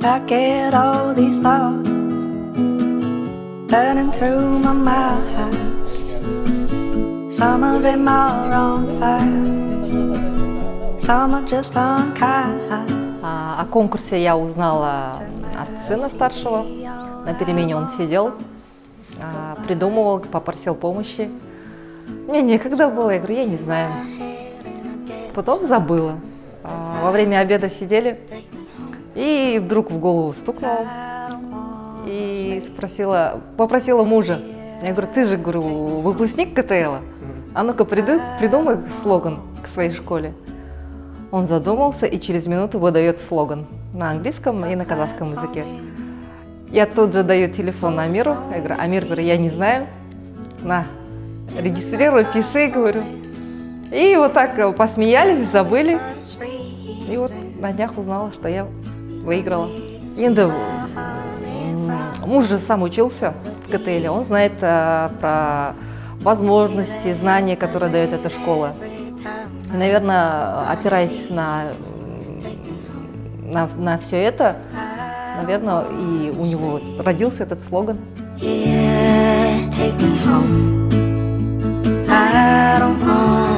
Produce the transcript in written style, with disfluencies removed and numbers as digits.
I get all these thoughts burning through my mind. Some of them are on fire, some are just unkind. О конкурсе я узнала от сына старшего. На перемене он сидел, придумывал, попросил помощи. Мне некогда было, я говорю, я не знаю. Потом забыла. Во время обеда сидели, и вдруг в голову стукнуло. И попросила мужа. Я говорю, ты же, говорю, выпускник КТЛ. А ну-ка придумай слоган к своей школе. Он задумался и через минуту выдает слоган на английском и на казахском языке. Я тут же даю телефон Амиру. Я говорю, Амир, говорю, я не знаю. На, регистрируй, пиши, говорю. И вот так посмеялись, забыли. И вот на днях узнала, что я выиграла. Енді муж же сам учился в КТЛ, он знает про возможности, знания, которые дает эта школа. И, наверное, опираясь на все это, наверное, и у него родился этот слоган. Yeah, take me home. I don't want